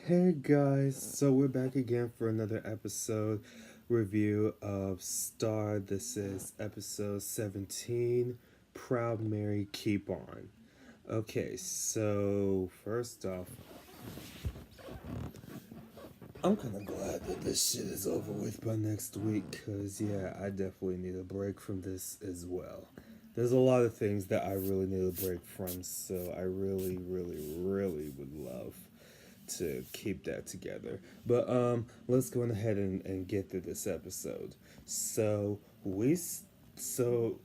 Hey guys, so we're back again for another episode review of Star. This is episode 17, Proud Mary Keep On. Okay, so first off, I'm kind of glad that this shit is over with by next week because, yeah, I definitely need a break from this as well. There's a lot of things that I really need a break from, so I really, really, really would love to keep that together. But let's go ahead and get through this episode. So so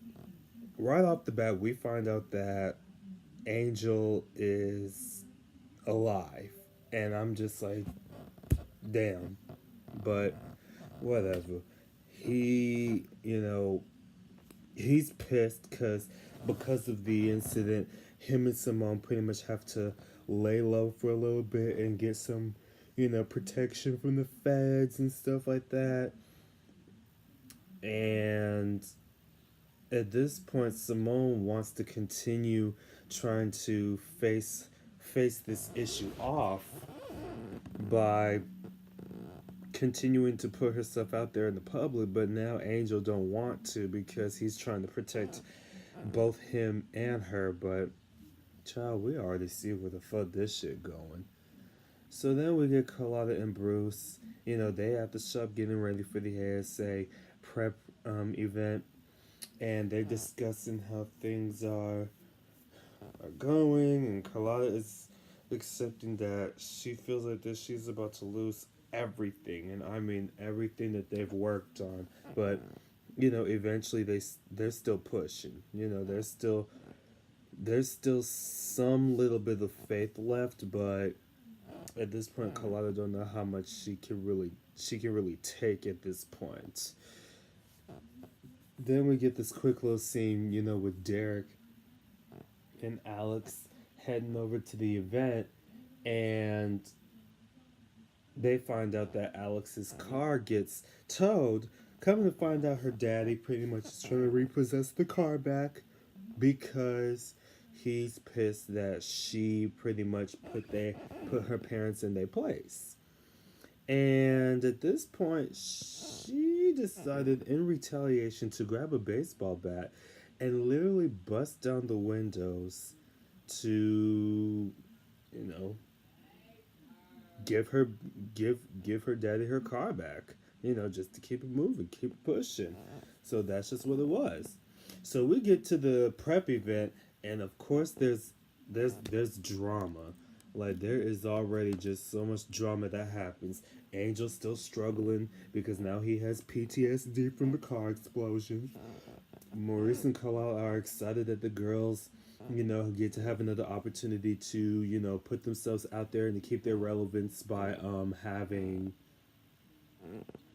right off the bat we find out that Angel is alive. And I'm just like, damn. But whatever. He, he's pissed because of the incident, him and Simone pretty much have to lay low for a little bit and get some, protection from the feds and stuff like that. And at this point, Simone wants to continue trying to face this issue off by continuing to put herself out there in the public, but now Angel don't want to because he's trying to protect both him and her. But child, we already see where the fuck this shit going. So then we get Carlotta and Bruce. They at the shop getting ready for the ASA prep event, and they're discussing how things are going. And Carlotta is accepting that she feels like this. She's about to lose everything, and I mean everything that they've worked on. But eventually they're still pushing. There's still some little bit of faith left, but at this point, Carlotta don't know how much she can really take at this point. Then we get this quick little scene, with Derek and Alex heading over to the event, and they find out that Alex's car gets towed. Coming to find out, her daddy pretty much is trying to repossess the car back because he's pissed that she pretty much put her parents in their place. And at this point, she decided in retaliation to grab a baseball bat and literally bust down the windows to, you know, give her give her daddy her car back. Just to keep it moving, keep it pushing. So that's just what it was. So we get to the prep event, and of course there's drama. Like there is already just so much drama that happens. Angel's still struggling because now he has PTSD from the car explosion. Maurice and Carlisle are excited that the girls, get to have another opportunity to, put themselves out there and to keep their relevance by having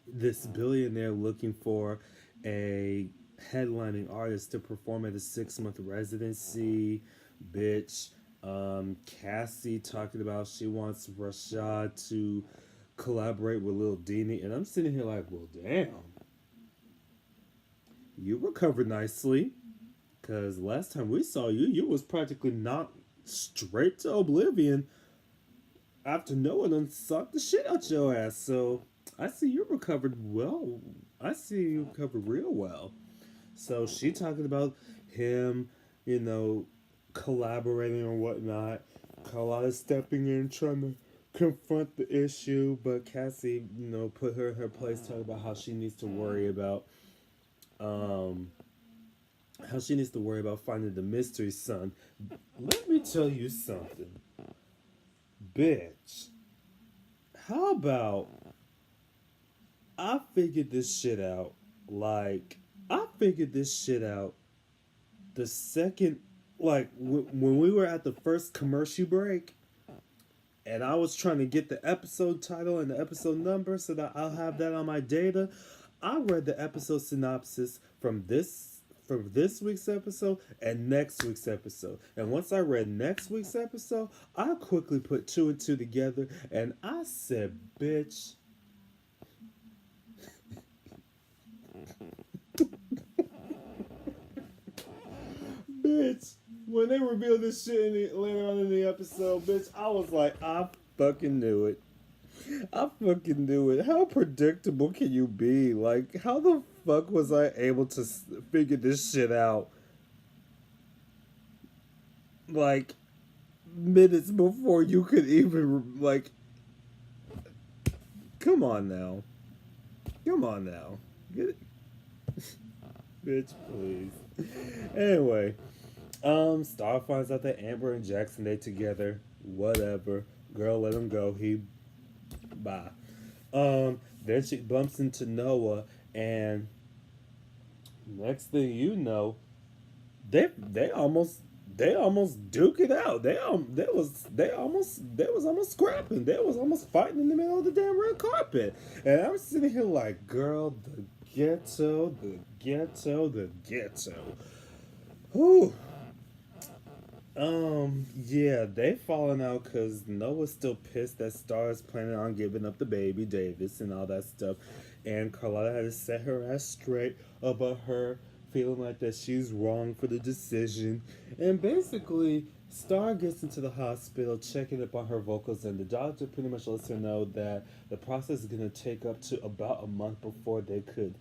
this billionaire looking for a headlining artist to perform at a 6-month residency. Bitch. Cassie talking about she wants Rashad to collaborate with Lil Dini, and I'm sitting here like, well, damn, you recovered nicely, cause last time we saw you, you was practically knocked straight to oblivion after Noah done sucked the shit out your ass. So I see you recovered well. I see you recovered real well. So she talking about him, you know, collaborating or whatnot. Carlotta stepping in, trying to confront the issue, but Cassie, put her in her place, talking about um, how she needs to worry about finding the mystery son. Let me tell you something, bitch. How about I figured this shit out? Like I figured this shit out the second, like when we were at the first commercial break, and I was trying to get the episode title and the episode number so that I'll have that on my data. I read the episode synopsis from this week's episode and next week's episode. And once I read next week's episode, I quickly put two and two together and I said, bitch, bitch. When they revealed this shit later on in the episode, bitch, I was like, I fucking knew it. I fucking knew it. How predictable can you be? Like, how the fuck was I able to figure this shit out? Like, minutes before you could even, like, come on now. Come on now. Get it. Bitch, please. Anyway, Star finds out that Amber and Jackson they together. Whatever. Girl, let him go. He bye. Then she bumps into Noah, and next thing you know, they almost duke it out. They was almost scrapping. They was almost fighting in the middle of the damn red carpet. And I'm sitting here like, girl, the ghetto, the ghetto, the ghetto. Whew. Yeah, they falling out because Noah's still pissed that Star is planning on giving up the baby, Davis, and all that stuff. And Carlotta had to set her ass straight about her feeling like that she's wrong for the decision. And basically, Star gets into the hospital checking up on her vocals, and the doctor pretty much lets her know that the process is going to take up to about a month before they could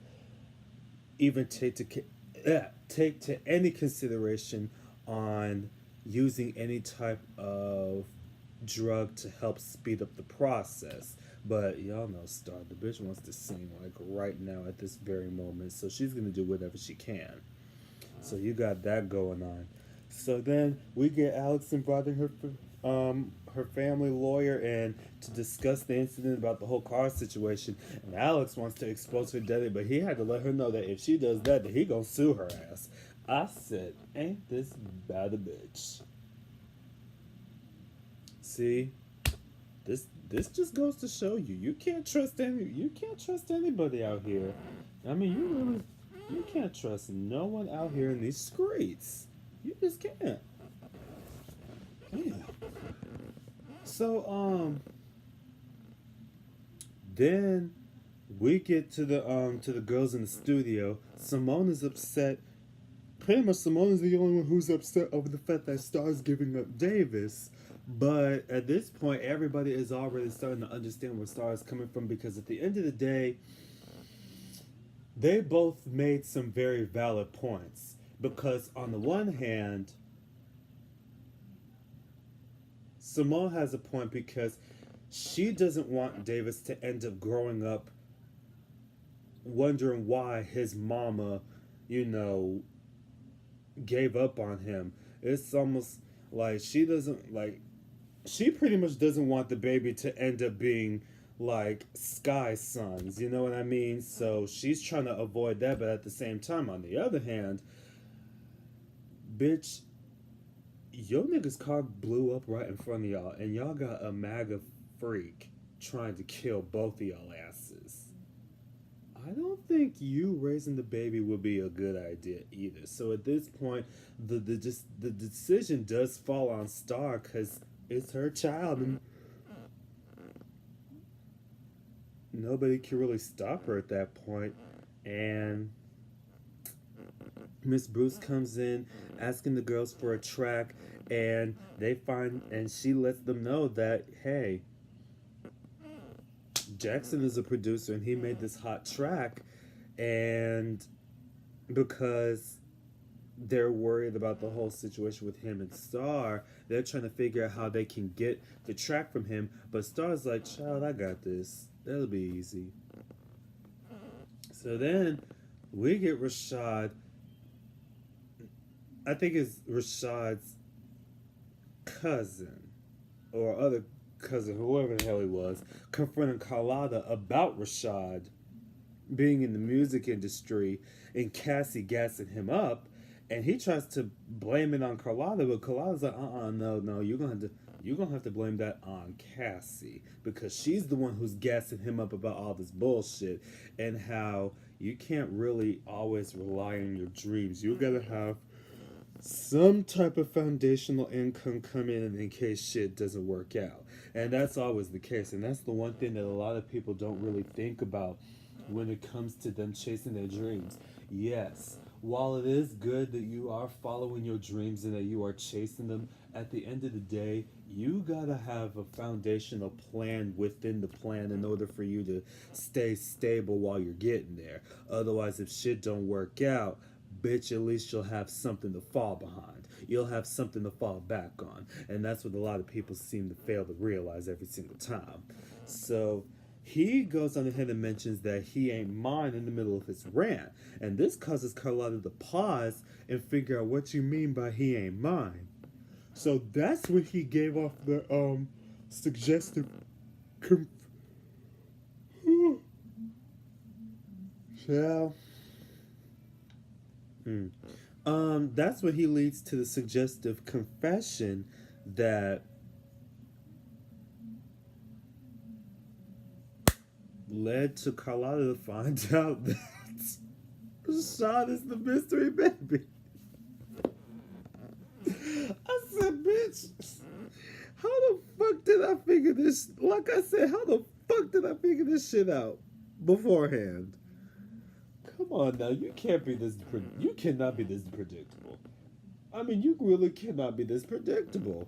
even take to any consideration on using any type of drug to help speed up the process. But y'all know Star, the bitch wants to sing like right now at this very moment, so she's gonna do whatever she can. So you got that going on. So then we get Alex inviting her family lawyer and to discuss the incident about the whole car situation. And Alex wants to expose her daddy, but he had to let her know that if she does that, then he gonna sue her ass. I said, ain't this bad a bitch? See, this just goes to show you you can't trust anybody out here. I mean, you can't trust no one out here in these streets. You just can't. Yeah. So then we get to the girls in the studio. Simone is upset. Pretty much Simone is the only one who's upset over the fact that Star's giving up Davis. But at this point, everybody is already starting to understand where Star is coming from because at the end of the day, they both made some very valid points. Because on the one hand, Simone has a point because she doesn't want Davis to end up growing up wondering why his mama, you know, gave up on him. It's almost like she pretty much doesn't want the baby to end up being like Sky Sons, you know what I mean? So she's trying to avoid that, but at the same time, on the other hand, bitch, your nigga's car blew up right in front of y'all, and y'all got a MAGA freak trying to kill both of y'all asses. I don't think you raising the baby would be a good idea either. So at this point, the decision does fall on Star because it's her child, and nobody can really stop her at that point. And Miss Bruce comes in asking the girls for a track, and she lets them know that hey, Jackson is a producer and he made this hot track, and because they're worried about the whole situation with him and Star, they're trying to figure out how they can get the track from him. But Star's like, child, I got this. That'll be easy. So then we get Rashad. I think it's Rashad's cousin or other cousin, whoever the hell he was, confronting Carlotta about Rashad being in the music industry and Cassie gassing him up, and he tries to blame it on Carlotta, but Carlotta's like, no, you're gonna have to blame that on Cassie because she's the one who's gassing him up about all this bullshit and how you can't really always rely on your dreams. You gotta have some type of foundational income come in case shit doesn't work out. And that's always the case. And that's the one thing that a lot of people don't really think about when it comes to them chasing their dreams. Yes, while it is good that you are following your dreams and that you are chasing them at the end of the day, you gotta have a foundational plan within the plan in order for you to stay stable while you're getting there. Otherwise, if shit don't work out, bitch, at least you'll have something to fall behind. You'll have something to fall back on. And that's what a lot of people seem to fail to realize every single time. So he goes on ahead and mentions that he ain't mine in the middle of his rant. And this causes Carlotta to pause and figure out what you mean by he ain't mine. So that's when he gave off the suggestive conf- shall that's when he leads to the suggestive confession that led to Carlotta to find out that Rashad is the mystery baby. I said, bitch, how the fuck did I figure this? Like I said, how the fuck did I figure this shit out beforehand? Come on now, you can't be this. You cannot be this predictable. I mean, you really cannot be this predictable.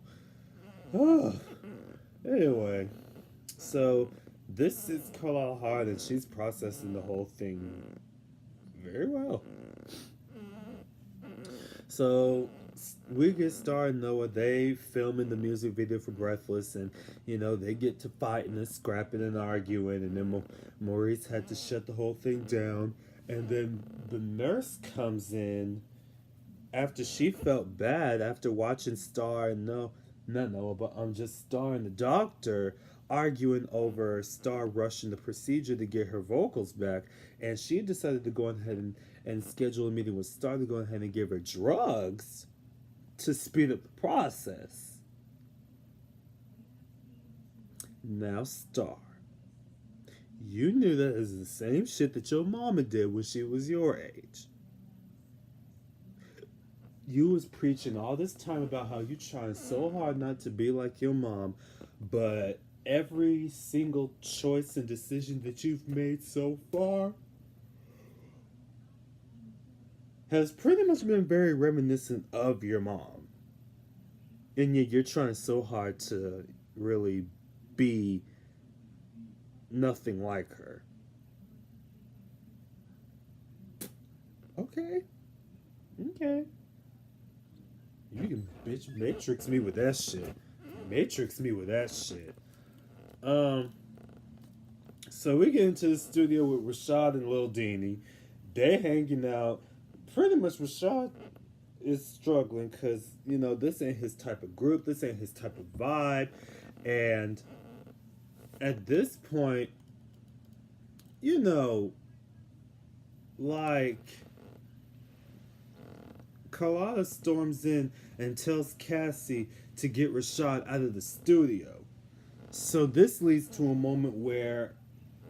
Anyway, so this is Carlisle Hard, and she's processing the whole thing very well. So we get Star and Noah. They filming the music video for Breathless, and they get to fighting and scrapping and arguing, and then Maurice had to shut the whole thing down. And then the nurse comes in after she felt bad after watching Star and not Noah, but just Star and the doctor arguing over Star rushing the procedure to get her vocals back, and she decided to go ahead and schedule a meeting with Star to go ahead and give her drugs to speed up the process. Now, Star, you knew that is the same shit that your mama did when she was your age. You was preaching all this time about how you trying so hard not to be like your mom, but every single choice and decision that you've made so far has pretty much been very reminiscent of your mom. And yet you're trying so hard to really be nothing like her. Okay. You can bitch matrix me with that shit. So we get into the studio with Rashad and Lil Deanie. They hanging out. Pretty much Rashad is struggling because, this ain't his type of group. This ain't his type of vibe. And at this point, like, Carlotta storms in and tells Cassie to get Rashad out of the studio. So this leads to a moment where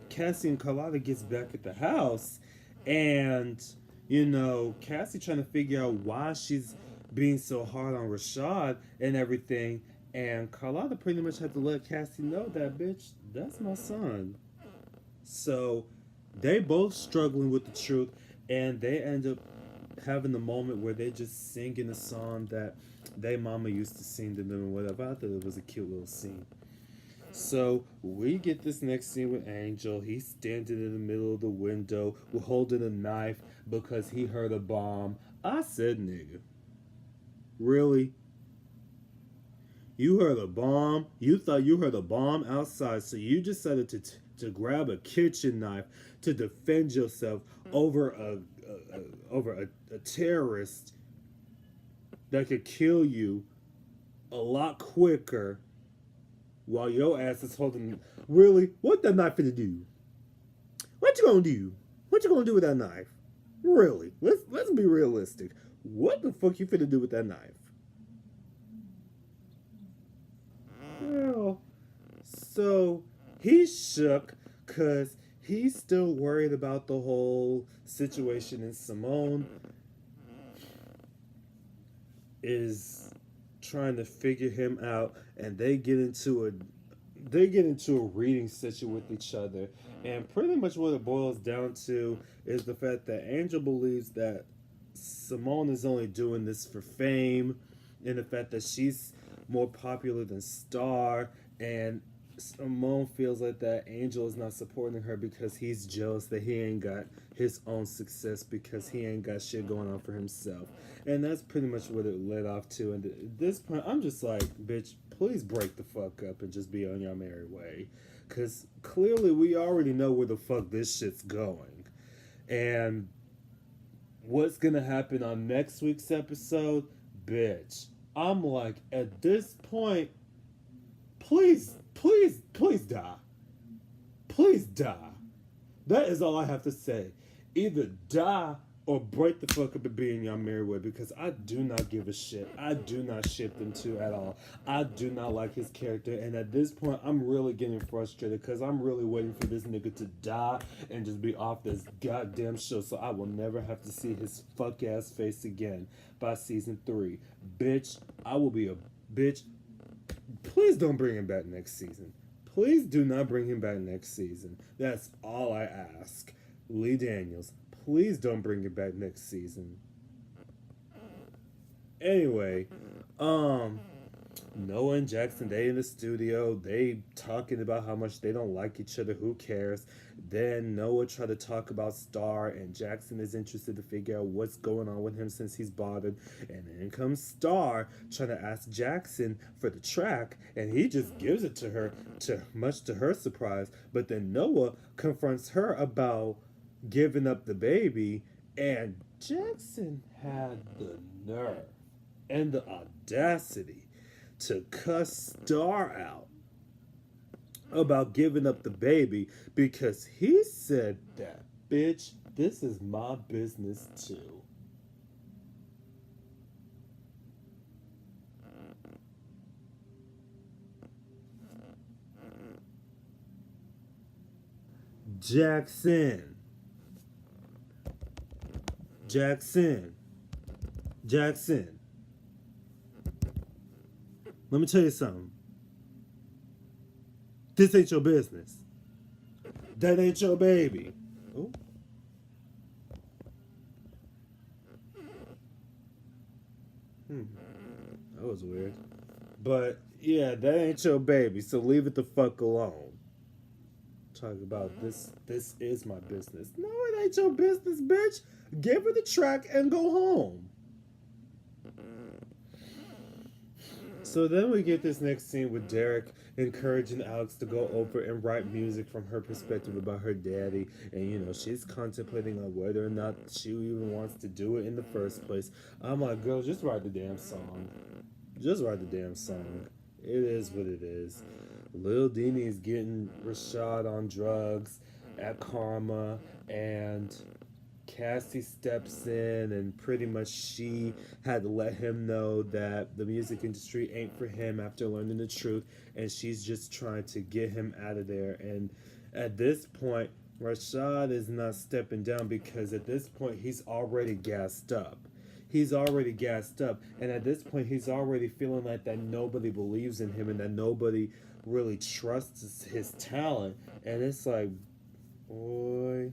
Cassie and Carlotta gets back at the house, and Cassie trying to figure out why she's being so hard on Rashad and everything, and Carlotta pretty much had to let Cassie know that, bitch, that's my son. So they both struggling with the truth, and they end up having the moment where they just singing a song that they mama used to sing to them and whatever. I thought it was a cute little scene. So we get this next scene with Angel. He's standing in the middle of the window holding a knife because he heard a bomb. I said, nigga, really? You heard a bomb? You thought you heard a bomb outside, so you decided to grab a kitchen knife to defend yourself over a terrorist that could kill you a lot quicker while your ass is holding. Really? What that knife finna do? What you gonna do? What you gonna do with that knife? Really? Let's be realistic. What the fuck you finna do with that knife? Well, so he's shook because he's still worried about the whole situation, and Simone is trying to figure him out, and they get into a reading session with each other, and pretty much what it boils down to is the fact that Angel believes that Simone is only doing this for fame, and the fact that she's more popular than Star, and Simone feels like that Angel is not supporting her because he's jealous that he ain't got his own success because he ain't got shit going on for himself. And that's pretty much what it led off to. And at this point, I'm just like, bitch, please break the fuck up and just be on your merry way. Because clearly we already know where the fuck this shit's going. And what's gonna happen on next week's episode, bitch. I'm like, at this point, please die. Please die. That is all I have to say. Either die or break the fuck up and be in your merry way because I do not give a shit. I do not ship them two at all. I do not like his character, and at this point, I'm really getting frustrated because I'm really waiting for this nigga to die and just be off this goddamn show so I will never have to see his fuck ass face again by season 3. Bitch, I will be a bitch. Please don't bring him back next season. Please do not bring him back next season. That's all I ask. Lee Daniels, please don't bring him back next season. Anyway, Noah and Jackson, they in the studio, they talking about how much they don't like each other, who cares. Then Noah tried to talk about Star, and Jackson is interested to figure out what's going on with him since he's bothered. And then comes Star trying to ask Jackson for the track, and he just gives it to her, much to her surprise. But then Noah confronts her about giving up the baby, and Jackson had the nerve and the audacity to cuss Star out about giving up the baby because he said that, bitch, this is my business too. Jackson. Let me tell you something. This ain't your business. That ain't your baby. Ooh. That was weird. But yeah, that ain't your baby, so leave it the fuck alone. Talk about this is my business. No, it ain't your business, bitch. Give her the track and go home. So then we get this next scene with Derek encouraging Alex to go over and write music from her perspective about her daddy. And, you know, she's contemplating on whether or not she even wants to do it in the first place. I'm like, girl, just write the damn song. Just write the damn song. It is what it is. Lil Dini is getting Rashad on drugs at Karma, and Cassie steps in, and pretty much she had to let him know that the music industry ain't for him after learning the truth, and she's just trying to get him out of there. And at this point, Rashad is not stepping down because at this point he's already gassed up. He's already gassed up, and at this point he's already feeling like that nobody believes in him and that nobody really trusts his talent. And it's like, boy,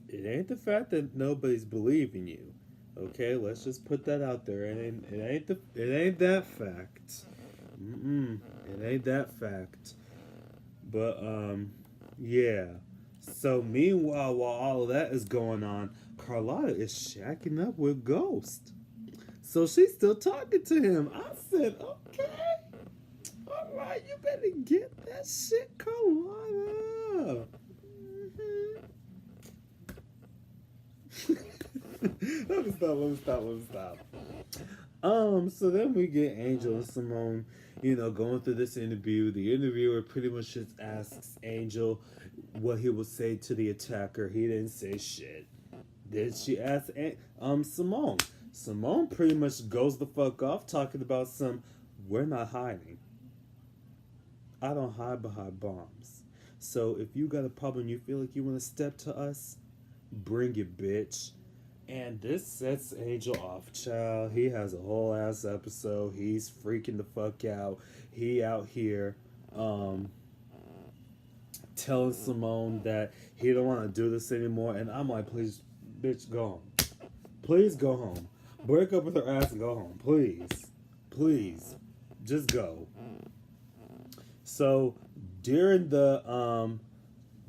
it ain't the fact that nobody's believing you. Okay, let's just put that out there. It ain't that fact. It ain't that fact. But yeah. So meanwhile, while all of that is going on, Carlotta is shacking up with Ghost. So she's still talking to him. I said, okay, all right, you better get that shit, Carlotta. Let me stop. So then we get Angel and Simone, you know, going through this interview. The interviewer pretty much just asks Angel what he would say to the attacker. He didn't say shit. Then she asked Simone. Simone pretty much goes the fuck off talking about we're not hiding. I don't hide behind bombs. So if you got a problem, you feel like you want to step to us, bring it, bitch. And this sets Angel off, child. He has a whole ass episode. He's freaking the fuck out. He out here telling Simone that he don't want to do this anymore. And I'm like, please, bitch, go home. Please go home. Break up with her ass and go home, please. Please, just go. So during the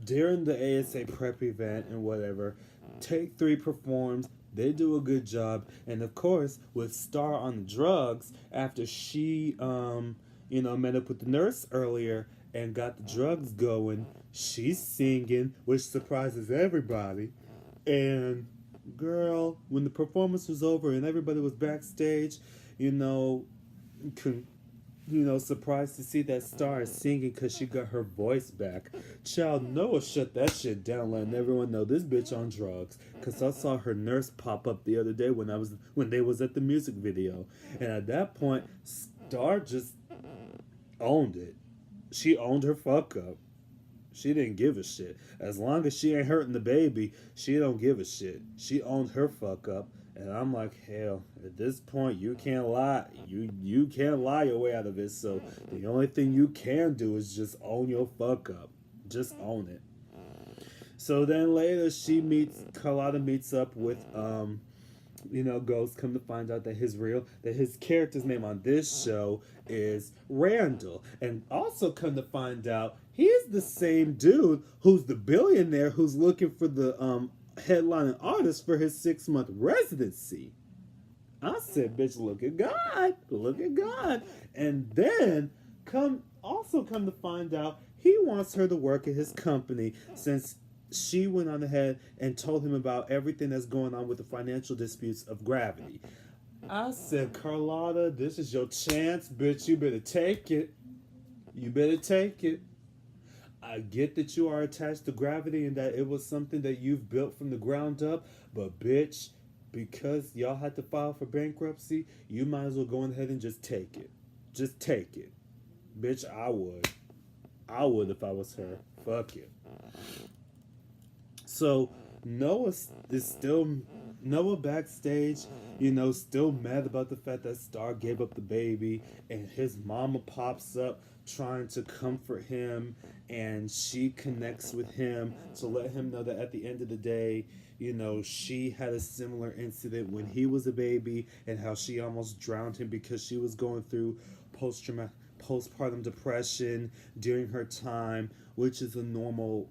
during the ASA prep event and whatever, Take Three performs. They do a good job, and of course, with Star on the drugs, after she met up with the nurse earlier and got the drugs going, she's singing, which surprises everybody. And girl, when the performance was over and everybody was backstage, you know, con- surprised to see that Star is singing because she got her voice back. Child, Noah shut that shit down, letting everyone know this bitch on drugs. Cause I saw her nurse pop up the other day when they was at the music video, and at that point, Star just owned it. She owned her fuck up. She didn't give a shit. As long as she ain't hurting the baby, she don't give a shit. She owned her fuck up. And I'm like, hell, at this point you can't lie. You can't lie your way out of it. So the only thing you can do is just own your fuck up. Just own it. So then later Carlotta meets up with Ghost. Come to find out that his character's name on this show is Randall. And also come to find out he's the same dude who's the billionaire who's looking for the headlining artist for his 6-month residency. I said, bitch, look at God. Look at God. And then come to find out he wants her to work at his company since she went on ahead and told him about everything that's going on with the financial disputes of Gravity. I said, Carlotta, this is your chance, bitch. You better take it. You better take it. I get that you are attached to Gravity and that it was something that you've built from the ground up, but bitch, because y'all had to file for bankruptcy, you might as well go ahead and just take it. Just take it. Bitch, I would. I would if I was her. Fuck it. So Noah backstage, still mad about the fact that Star gave up the baby, and his mama pops up trying to comfort him, and she connects with him to let him know that at the end of the day, she had a similar incident when he was a baby, and how she almost drowned him because she was going through postpartum depression during her time, which is a normal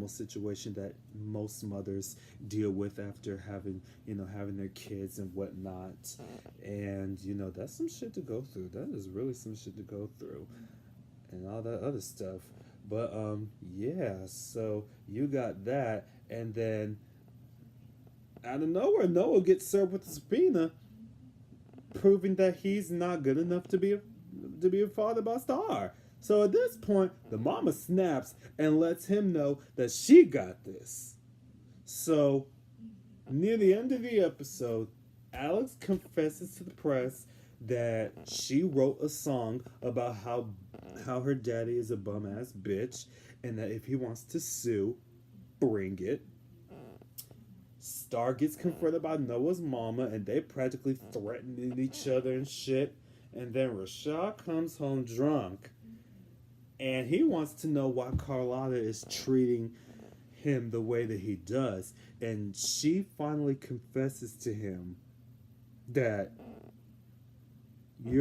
situation that most mothers deal with after having their kids and whatnot. And that's some shit to go through. That is really some shit to go through, and all that other stuff. But yeah, so you got that, and then out of nowhere, Noah gets served with a subpoena, proving that he's not good enough to be a father by Star. So at this point, the mama snaps and lets him know that she got this. So near the end of the episode, Alex confesses to the press that she wrote a song about how her daddy is a bum ass bitch, and that if he wants to sue, bring it. Star gets confronted by Noah's mama, and they practically threatening each other and shit. And then Rashad comes home drunk, and he wants to know why Carlotta is treating him the way that he does. And she finally confesses to him that he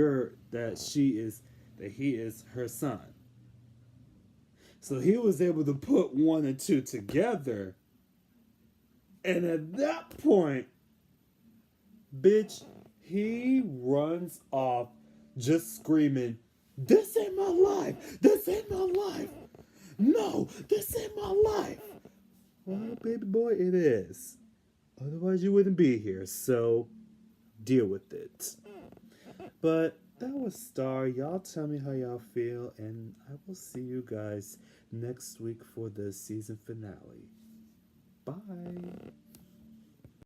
is her son. So he was able to put one and two together. And at that point, bitch, he runs off just screaming, "This ain't my life! This ain't my life! No, this ain't my life!" Well, baby boy, it is. Otherwise, you wouldn't be here, so deal with it. But that was Star. Y'all tell me how y'all feel, and I will see you guys next week for the season finale. Bye.